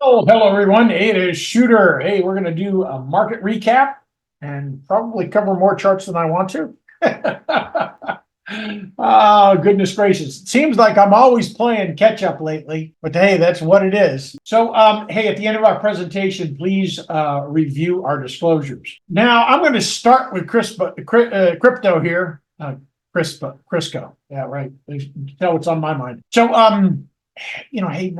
Oh, hello everyone. Hey, it is Shooter. Hey, we're going to do a market recap and probably cover more charts than I want to. Oh, goodness gracious. It seems like I'm always playing catch up lately, but hey, that's what it is. So, hey, at the end of our presentation, please review our disclosures. Now, I'm going to start with crypto here. Crisco. Yeah, right. You can tell what's on my mind. So, hey,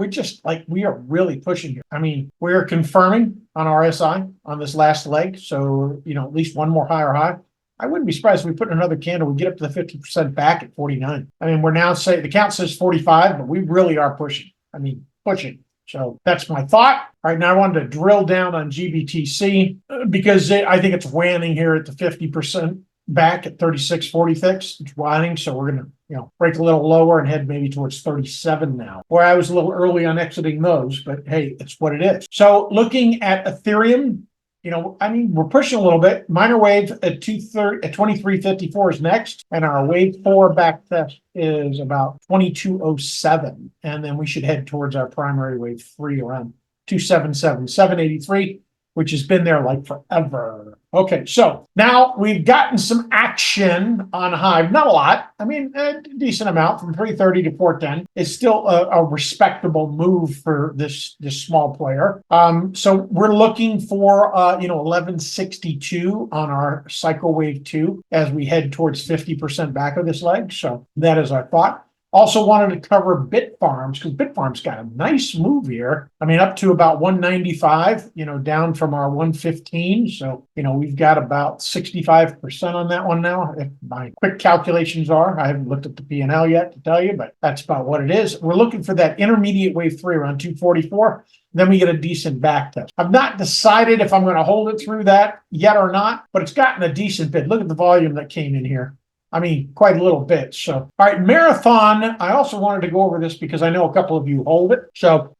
we are really pushing here. I mean, we're confirming on RSI on this last leg. So, at least one more higher high. I wouldn't be surprised if we put in another candle, we get up to the 50% back at 49. I mean, we're now saying the count says 45, but we really are pushing. I mean, pushing. So that's my thought. All right, now I wanted to drill down on GBTC because I think it's waning here at the 50% back at 36.40 fixed. It's waning, so we're going to break a little lower and head maybe towards 37 now. Boy, I was a little early on exiting those, but hey, it's what it is. So looking at Ethereum, we're pushing a little bit. Minor wave at 23.54 is next, and our wave 4 back test is about 22.07, and then we should head towards our primary wave 3 around 277, 783. Which has been there like forever. Okay, so now we've gotten some action on Hive. Not a lot. I mean, a decent amount from 330 to 410. It's still a respectable move for this small player. So we're looking for 1162 on our cycle wave 2 as we head towards 50% back of this leg. So that is our thought. Also wanted to cover Bitfarms because Bitfarms got a nice move here. I mean, up to about 195, down from our 115. So, we've got about 65% on that one now. If my quick calculations are, I haven't looked at the P&L yet to tell you, but that's about what it is. We're looking for that intermediate wave 3 around 244. Then we get a decent back test. I've not decided if I'm going to hold it through that yet or not, but it's gotten a decent bid. Look at the volume that came in here. I mean, quite a little bit. So, all right, Marathon. I also wanted to go over this because I know a couple of you hold it. So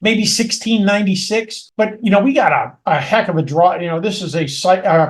maybe 1696, but we got a heck of a draw. This is a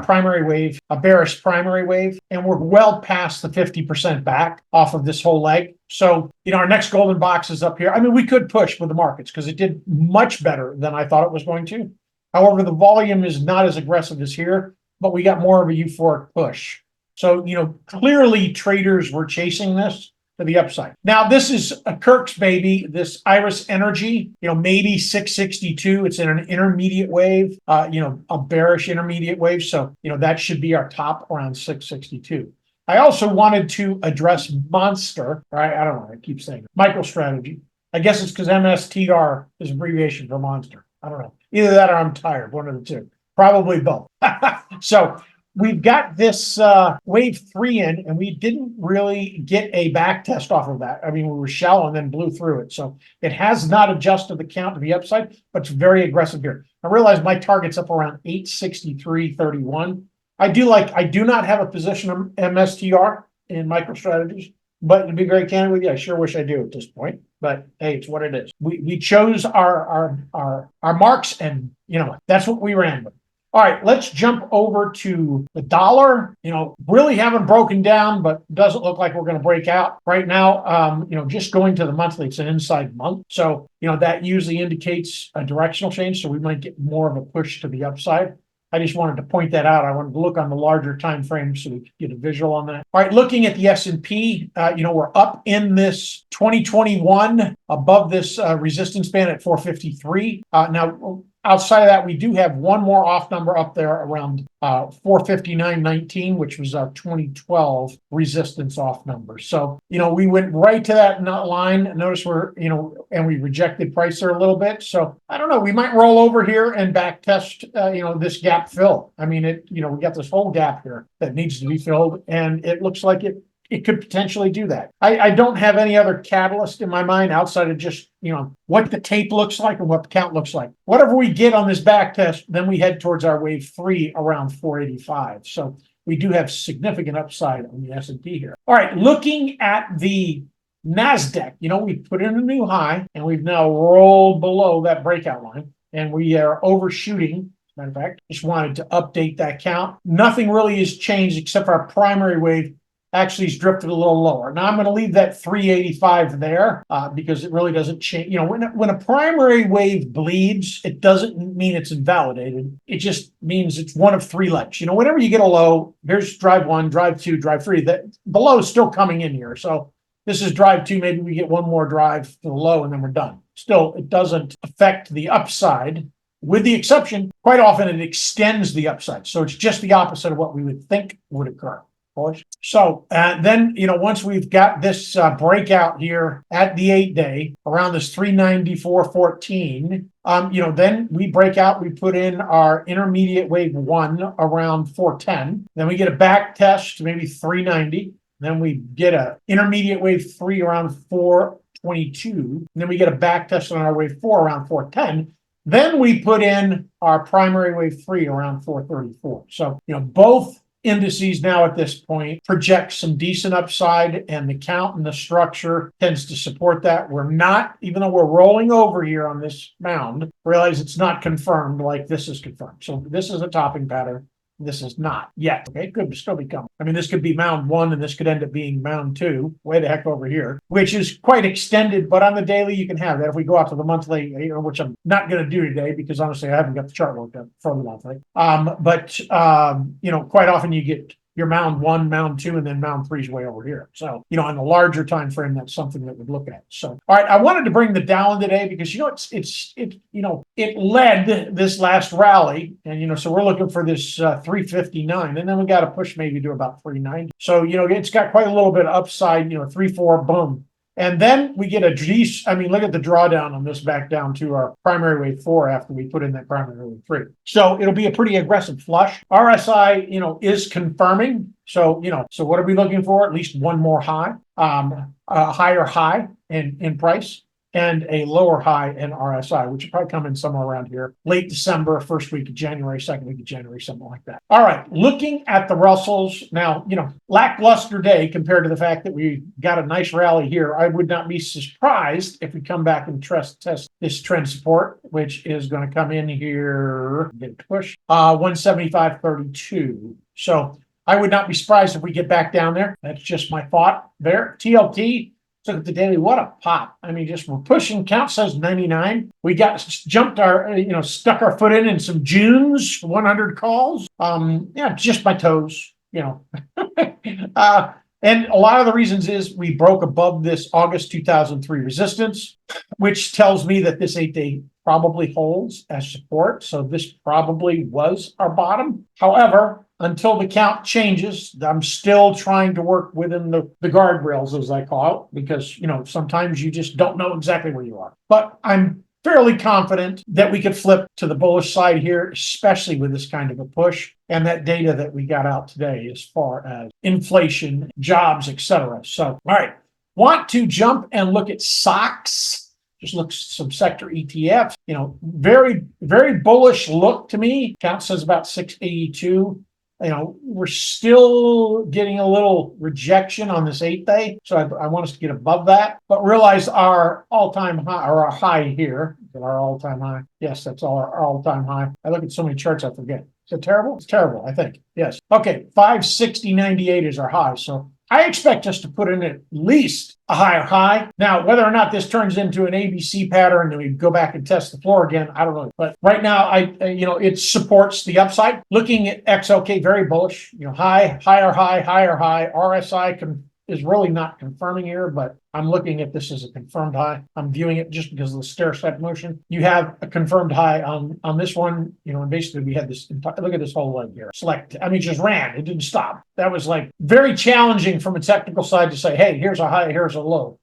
primary wave, a bearish primary wave, and we're well past the 50% back off of this whole leg. So, our next golden box is up here. I mean, we could push with the markets because it did much better than I thought it was going to. However, the volume is not as aggressive as here, but we got more of a euphoric push. So, clearly traders were chasing this to the upside. Now, this is a Kirk's baby, this Iris Energy, maybe 662. It's in an intermediate wave, a bearish intermediate wave. So, that should be our top around 662. I also wanted to address Monster, right? I don't know. I keep saying it. MicroStrategy. I guess it's because MSTR is abbreviation for Monster. I don't know. Either that or I'm tired. One of the two. Probably both. So, we've got this wave 3 in, and we didn't really get a back test off of that. I mean, we were shallow and then blew through it. So it has not adjusted the count to the upside, but it's very aggressive here. I realize my target's up around 863.31. I do not have a position of MSTR in MicroStrategies, but to be very candid with you, I sure wish I do at this point. But hey, it's what it is. We chose our marks, and that's what we ran with. All right, let's jump over to the dollar. Really haven't broken down, but doesn't look like we're going to break out right now. Just going to the monthly, it's an inside month. So, that usually indicates a directional change. So we might get more of a push to the upside. I just wanted to point that out. I wanted to look on the larger time frame so we could get a visual on that. All right, looking at the S&P, we're up in this 2021 above this resistance band at 453. Now, outside of that, we do have one more off number up there around 459.19, which was our 2012 resistance off number. So, we went right to that line. Notice and we rejected price there a little bit. So I don't know, we might roll over here and back test, this gap fill. I mean, we got this whole gap here that needs to be filled, and it looks like it could potentially do that. I don't have any other catalyst in my mind outside of just, what the tape looks like and what the count looks like. Whatever we get on this back test, then we head towards our wave 3 around 485. So we do have significant upside on the S&P here. All right, looking at the NASDAQ, we put in a new high, and we've now rolled below that breakout line, and we are overshooting. Matter of fact, just wanted to update that count. Nothing really has changed except for our primary wave actually has drifted a little lower. Now I'm going to leave that 385 there because it really doesn't change. When a primary wave bleeds, it doesn't mean it's invalidated. It just means it's one of three legs. Whenever you get a low, here's drive 1, drive 2, drive 3. That below is still coming in here. So this is drive 2. Maybe we get one more drive to the low and then we're done. Still, it doesn't affect the upside. With the exception, quite often it extends the upside. So it's just the opposite of what we would think would occur. So then, once we've got this breakout here at the 8-day around this 394.14, then we break out, we put in our intermediate wave 1 around 410. Then we get a back test, maybe 390. Then we get a intermediate wave 3 around 422. And then we get a back test on our wave 4 around 410. Then we put in our primary wave 3 around 434. So, both indices now at this point project some decent upside, and the count and the structure tends to support that. We're not, even though we're rolling over here on this mound, realize it's not confirmed like this is confirmed. So this is a topping pattern. This is not yet. Okay, it could still be coming. This could be mound 1 and this could end up being mound 2, way the heck over here, which is quite extended, but on the daily you can have that. If we go out to the monthly, which I'm not going to do today because honestly I haven't got the chart worked up for the monthly. But quite often you get your mound 1, mound 2, and then mound 3 is way over here. So, on the larger time frame, that's something that we'd look at. So, all right, I wanted to bring the Dow in today because it led this last rally, and so we're looking for this 359, and then we got to push maybe to about 390. So, it's got quite a little bit of upside. 3-4, boom. And then we get look at the drawdown on this back down to our primary wave 4 after we put in that primary wave 3. So it'll be a pretty aggressive flush. RSI, is confirming. So, so what are we looking for? At least one more high, a higher high in price, and a lower high in RSI, which will probably come in somewhere around here, late December, first week of January, second week of January, something like that. All right, looking at the Russells now, lackluster day compared to the fact that we got a nice rally here. I would not be surprised if we come back and test this trend support, which is going to come in here, get a push, 175.32. So I would not be surprised if we get back down there. That's just my thought there. TLT. Look at the daily. What a pop. Just we're pushing. Count says 99. We got jumped stuck our foot in some Junes, 100 calls. Just my toes, And a lot of the reasons is we broke above this August 2003 resistance, which tells me that this 8-day probably holds as support. So this probably was our bottom. However, until the count changes, I'm still trying to work within the guardrails, as I call it, because, sometimes you just don't know exactly where you are. But I'm fairly confident that we could flip to the bullish side here, especially with this kind of a push and that data that we got out today as far as inflation, jobs, etc. So, all right, want to jump and look at stocks. Just look at some sector ETFs, very, very bullish look to me. Count says about 682. We're still getting a little rejection on this 8-day. So I want us to get above that, but realize our all-time high, or our high here, our all-time high. Yes, that's our all-time high. I look at so many charts, I forget. Is it terrible? It's terrible, I think. Yes. Okay, 560.98 is our high. So I expect us to put in at least a higher high. Now, whether or not this turns into an ABC pattern and we go back and test the floor again, I don't know. But right now, it supports the upside. Looking at XLK, very bullish. High, higher high, higher high. RSI is really not confirming here, but I'm looking at this as a confirmed high. I'm viewing it just because of the stair-step motion. You have a confirmed high on this one, and basically we had this, look at this whole leg here. It just ran. It didn't stop. That was very challenging from a technical side to say, hey, here's a high, here's a low,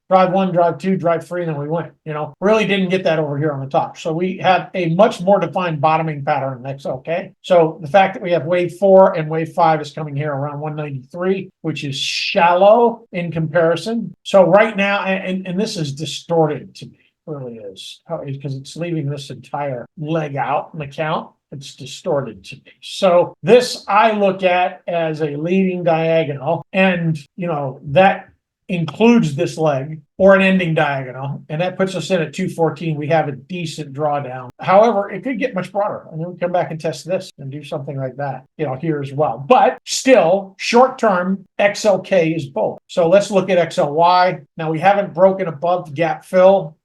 Drive 1, drive 2, drive 3, and then we went, Really didn't get that over here on the top. So we had a much more defined bottoming pattern in XLK. So the fact that we have wave 4 and wave 5 is coming here around 193, which is shallow in comparison. So right now, and this is distorted to me, really is, because it's leaving this entire leg out in the count. It's distorted to me. So this I look at as a leading diagonal, and that includes this leg or an ending diagonal, and that puts us in at 214. We have a decent drawdown. However, it could get much broader. And then we come back and test this and do something like that, here as well. But still, short-term, XLK is bullish. So let's look at XLY. Now, we haven't broken above the gap fill.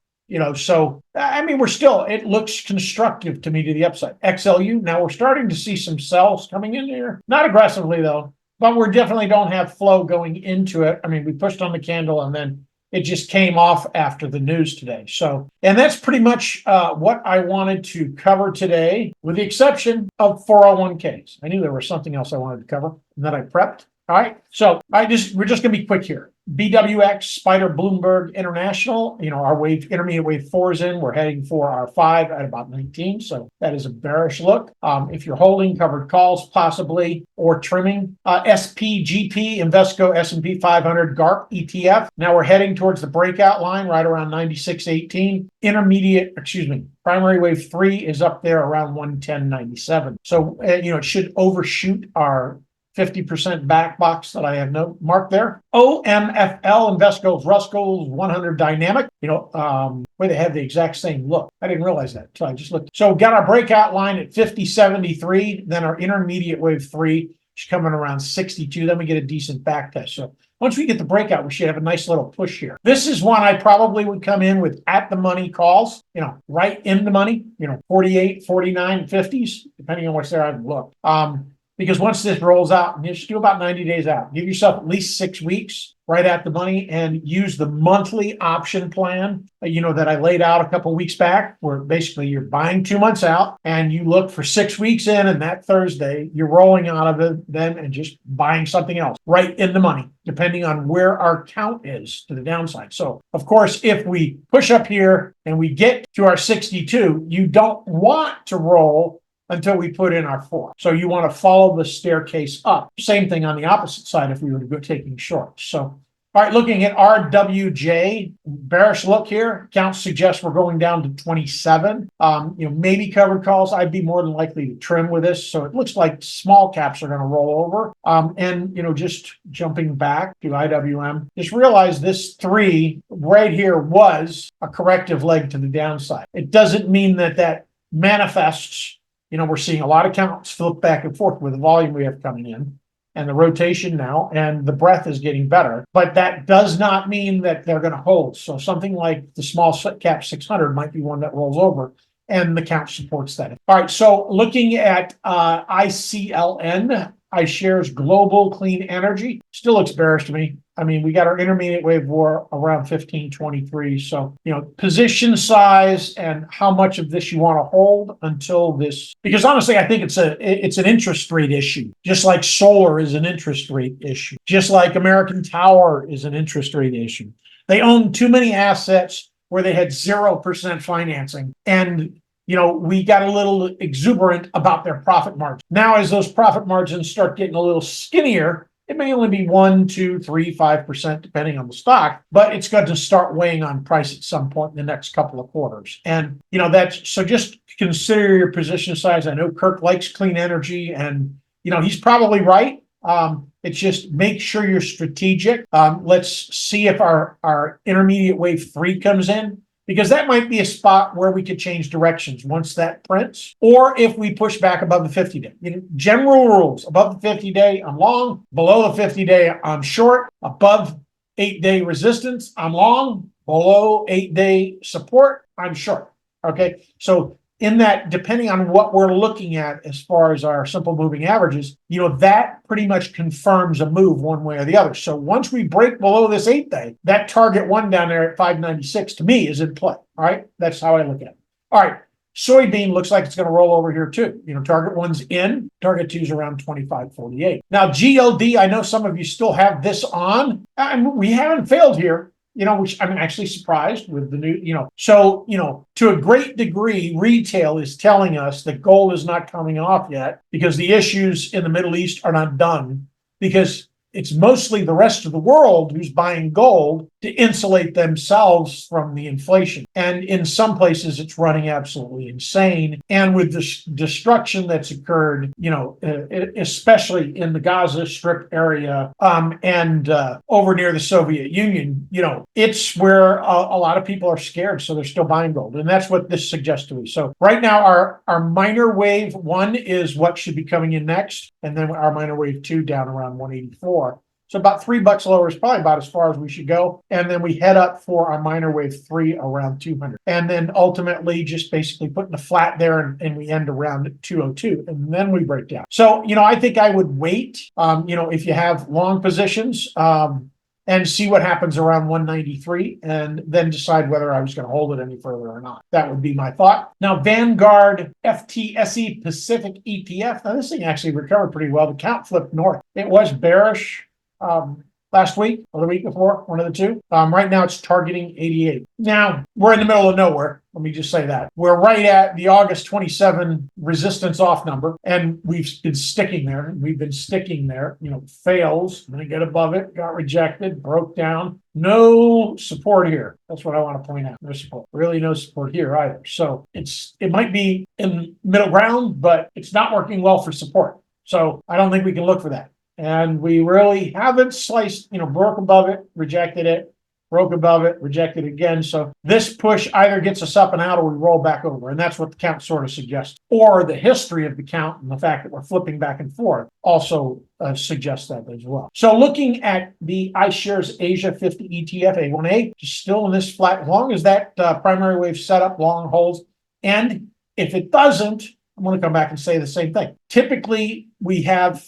So, we're still, it looks constructive to me to the upside. XLU, now we're starting to see some sells coming in here. Not aggressively, though, but we definitely don't have flow going into it. We pushed on the candle and then it just came off after the news today. So, and that's pretty much what I wanted to cover today, with the exception of 401ks. I knew there was something else I wanted to cover and that I prepped. All right. So we're just going to be quick here. BWX, Spider Bloomberg International, our intermediate wave 4 is in. We're heading for our 5 at about 19. So that is a bearish look. If you're holding covered calls, possibly, or trimming. SPGP, Invesco S&P 500 GARP ETF. Now we're heading towards the breakout line right around 96.18. Primary wave 3 is up there around 110.97. So, it should overshoot our 50% back box that I have marked there. OMFL, Invesco's Russell's 100 Dynamic, where they have the exact same look. I didn't realize that, so I just looked. So got our breakout line at 50.73, then our intermediate wave 3 is coming around 62, then we get a decent back test. So once we get the breakout, we should have a nice little push here. This is one I probably would come in with at the money calls, right in the money, 48, 49, 50s, depending on what's there. I've looked. Because once this rolls out, and you should do about 90 days out, give yourself at least 6 weeks right at the money and use the monthly option plan, that I laid out a couple of weeks back, where basically you're buying 2 months out and you look for 6 weeks in, and that Thursday you're rolling out of it then and just buying something else right in the money, depending on where our count is to the downside. So of course, if we push up here and we get to our 62, you don't want to roll until we put in our 4. So you want to follow the staircase up. Same thing on the opposite side if we were to go taking shorts. So, all right, looking at RWJ, bearish look here. Counts suggest we're going down to 27. Maybe covered calls. I'd be more than likely to trim with this. So it looks like small caps are going to roll over. Just jumping back to IWM, just realize this 3 right here was a corrective leg to the downside. It doesn't mean that manifests. We're seeing a lot of counts flip back and forth with the volume we have coming in and the rotation now, and the breadth is getting better. But that does not mean that they're going to hold. So something like the small cap 600 might be one that rolls over, and the count supports that. All right, so looking at ICLN, iShares Global Clean Energy, still looks bearish to me. We got our intermediate wave war around 1523. So, position size and how much of this you want to hold until this, because honestly, I think it's an interest rate issue, just like solar is an interest rate issue, just like American Tower is an interest rate issue. They own too many assets where they had 0% financing. And we got a little exuberant about their profit margin. Now, as those profit margins start getting a little skinnier, it may only be 1, 2, 3, 5%, depending on the stock, but it's going to start weighing on price at some point in the next couple of quarters. And, so just consider your position size. I know Kirk likes clean energy and, he's probably right. It's just make sure you're strategic. Let's see if our intermediate wave 3 comes in, because that might be a spot where we could change directions once that prints, or if we push back above the 50-day. General rules: above the 50-day, I'm long; below the 50-day, I'm short; above 8-day resistance, I'm long; below 8-day support, I'm short. Okay, so in that, depending on what we're looking at as far as our simple moving averages, that pretty much confirms a move one way or the other. So once we break below this 8-day, that target 1 down there at 596 to me is in play. All right, that's how I look at it. All right, soybean looks like it's going to roll over here too. Target 1's in, target 2's around 25.48. Now GLD, I know some of you still have this on, and we haven't failed here. Which I'm actually surprised with the new, So, to a great degree, retail is telling us that gold is not coming off yet because the issues in the Middle East are not done, because it's mostly the rest of the world who's buying gold to insulate themselves from the inflation. And in some places, it's running absolutely insane. And with the destruction that's occurred, especially in the Gaza Strip area and over near the Soviet Union, it's where a lot of people are scared. So they're still buying gold. And that's what this suggests to me. So right now, our minor wave 1 is what should be coming in next. And then our minor wave 2 down around 184. So about $3 lower is probably about as far as we should go. And then we head up for our minor wave 3 around 200. And then ultimately just basically putting a flat there and we end around 202. And then we break down. So, I think I would wait, if you have long positions, and see what happens around 193 and then decide whether I was going to hold it any further or not. That would be my thought. Now, Vanguard FTSE Pacific ETF. Now, this thing actually recovered pretty well. The count flipped north. It was bearish last week or the week before, one of the two. Right now, it's targeting 88. Now, we're in the middle of nowhere. Let me just say that. We're right at the August 27 resistance off number, and we've been sticking there. We've been sticking there, fails, then get above it, got rejected, broke down. No support here. That's what I want to point out. No support. Really no support here either. So it might be in middle ground, but it's not working well for support. So I don't think we can look for that. And we really haven't sliced, broke above it, rejected it, broke above it, rejected again. So this push either gets us up and out or we roll back over. And that's what the count sort of suggests. Or the history of the count and the fact that we're flipping back and forth also suggests that as well. So looking at the iShares Asia 50 ETF A1A, just still in this flat, as long as that primary wave setup long holds. And if it doesn't, I'm going to come back and say the same thing. Typically, we have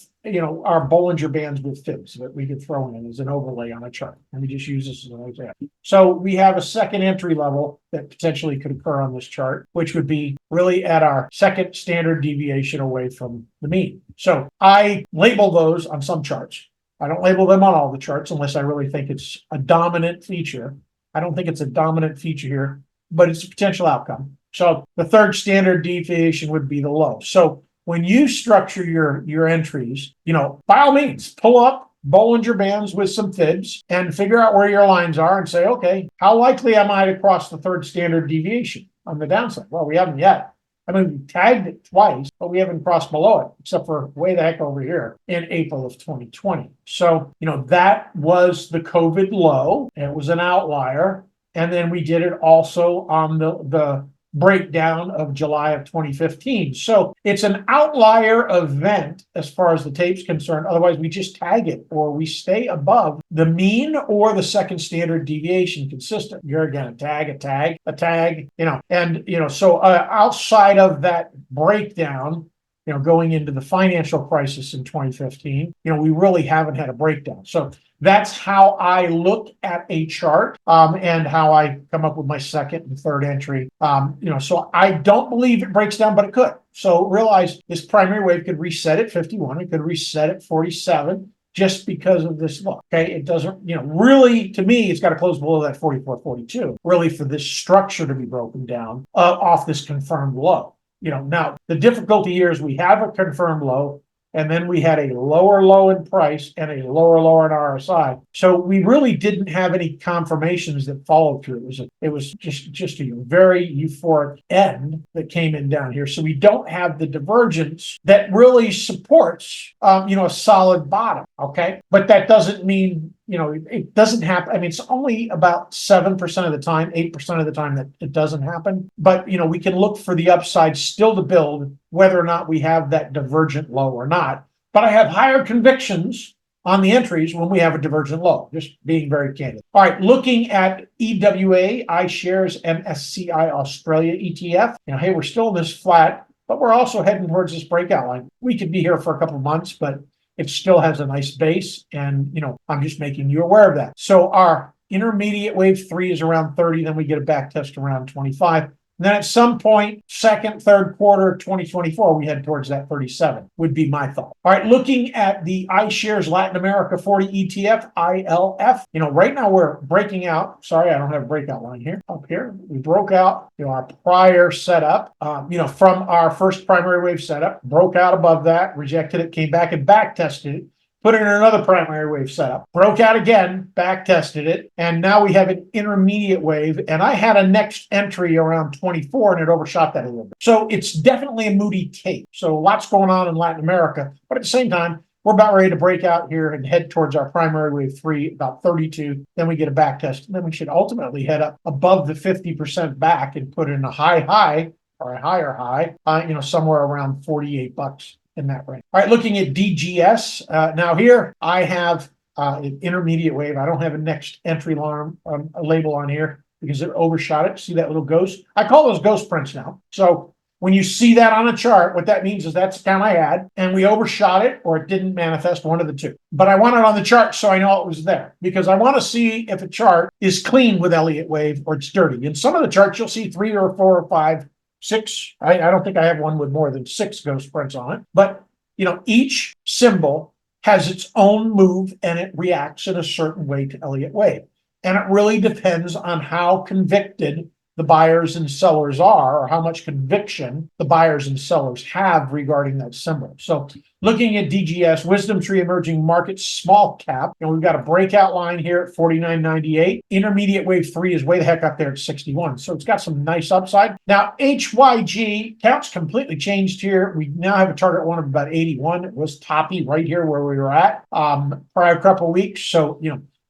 our Bollinger Bands with fibs that we could throw in as an overlay on a chart. Let me just use this as an example. So we have a second entry level that potentially could occur on this chart, which would be really at our second standard deviation away from the mean. So I label those on some charts. I don't label them on all the charts unless I really think it's a dominant feature. I don't think it's a dominant feature here, but it's a potential outcome. So the third standard deviation would be the low. So when you structure your entries, by all means, pull up Bollinger Bands with some fibs and figure out where your lines are and say, okay, how likely am I to cross the third standard deviation on the downside? Well, we haven't yet. I mean, we tagged it twice, but we haven't crossed below it, except for way the heck over here in April of 2020. So, that was the COVID low. It was an outlier. And then we did it also on the breakdown of July of 2015. So it's an outlier event as far as the tape's concerned. Otherwise, we just tag it or we stay above the mean or the second standard deviation consistent. You're again a tag, so outside of that breakdown, going into the financial crisis in 2015, we really haven't had a breakdown. So that's how I look at a chart and how I come up with my second and third entry. So I don't believe it breaks down, but it could. So realize this primary wave could reset at 51. It could reset at 47 just because of this look. Okay. It doesn't, really, to me, it's got to close below that 44, 42, really for this structure to be broken down off this confirmed low. Now the difficulty here is we have a confirmed low, and then we had a lower low in price and a lower low in RSI. So we really didn't have any confirmations that followed through. It was just a very euphoric end that came in down here. So we don't have the divergence that really supports, a solid bottom. Okay, but that doesn't mean it doesn't happen. I mean, it's only about 7% of the time, 8% of the time that it doesn't happen. But, we can look for the upside still to build whether or not we have that divergent low or not. But I have higher convictions on the entries when we have a divergent low, just being very candid. All right, looking at EWA, iShares MSCI Australia ETF. Hey, we're still in this flat, but we're also heading towards this breakout line. We could be here for a couple of months, but it still has a nice base. And, I'm just making you aware of that. So our intermediate wave 3 is around 30. Then we get a back test around 25. And then at some point, second, third quarter 2024, we head towards that 37 would be my thought. All right, looking at the iShares Latin America 40 ETF, ILF, right now we're breaking out. Sorry, I don't have a breakout line here. Up here, we broke out, our prior setup, from our first primary wave setup, broke out above that, rejected it, came back and back tested it, put it in another primary wave setup, broke out again, back tested it, and now we have an intermediate wave, and I had a next entry around 24 and it overshot that a little bit. So it's definitely a moody tape. So lots going on in Latin America, but at the same time, we're about ready to break out here and head towards our primary wave 3, about 32. Then we get a back test, and then we should ultimately head up above the 50% back and put in a high or a higher high, somewhere around 48 bucks in that range. All right, looking at DGS. Now here I have an intermediate wave. I don't have a next entry alarm label on here because it overshot it. See that little ghost? I call those ghost prints now. So when you see that on a chart, what that means is that's the count I had, and we overshot it or it didn't manifest, one of the two. But I want it on the chart so I know it was there, because I want to see if a chart is clean with Elliott wave or it's dirty. In some of the charts, you'll see 3 or 4 or 5, 6. I don't think I have one with more than 6 ghost prints on it. But each symbol has its own move and it reacts in a certain way to Elliott wave. And it really depends on how convicted the buyers and sellers are, or how much conviction the buyers and sellers have regarding that symbol. So looking at DGS, Wisdom Tree Emerging Markets, small cap, and we've got a breakout line here at 49.98. Intermediate wave 3 is way the heck up there at 61. So it's got some nice upside. Now, HYG, counts completely changed here. We now have a target one of about 81. It was toppy right here where we were at prior couple of weeks. So,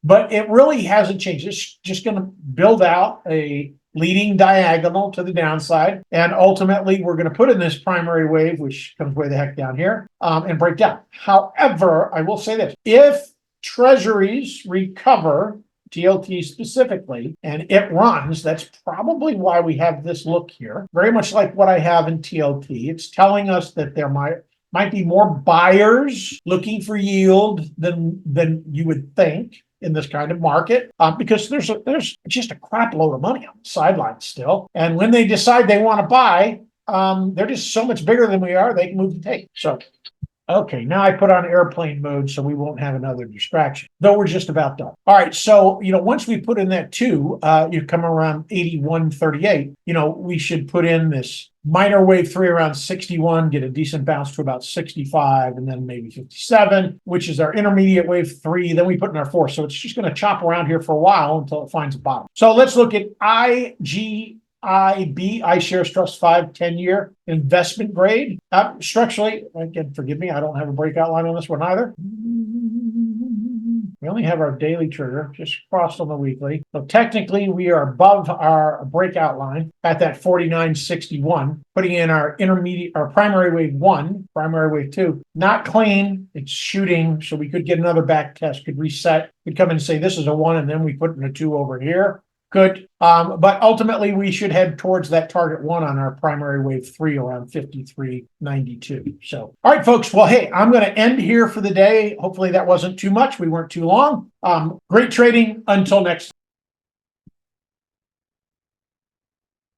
but it really hasn't changed. It's just going to build out a leading diagonal to the downside. And ultimately, we're going to put in this primary wave, which comes way the heck down here, and break down. However, I will say this. If treasuries recover, TLT specifically, and it runs, that's probably why we have this look here. Very much like what I have in TLT. It's telling us that there might be more buyers looking for yield than you would think in this kind of market, because there's just a crap load of money on the sidelines still. And when they decide they want to buy, they're just so much bigger than we are, they can move the tape. So, okay, now I put on airplane mode so we won't have another distraction, though we're just about done. All right, so, once we put in that 2, you come around 81.38, we should put in this minor wave 3 around 61, get a decent bounce to about 65, and then maybe 57, which is our intermediate wave 3. Then we put in our 4. So it's just going to chop around here for a while until it finds a bottom. So let's look at IGIB, iShares Trust 5 10-year investment grade. Structurally, again, forgive me, I don't have a breakout line on this one either. We only have our daily trigger, just crossed on the weekly. So technically, we are above our breakout line at that 49.61, putting in our primary wave 1, primary wave 2. Not clean, it's shooting, so we could get another back test, could reset, could come in and say this is a 1, and then we put in a 2 over here. Good. But ultimately, we should head towards that target 1 on our primary wave 3 around 53.92. So, all right, folks. Well, hey, I'm going to end here for the day. Hopefully that wasn't too much. We weren't too long. Great trading. Until next time.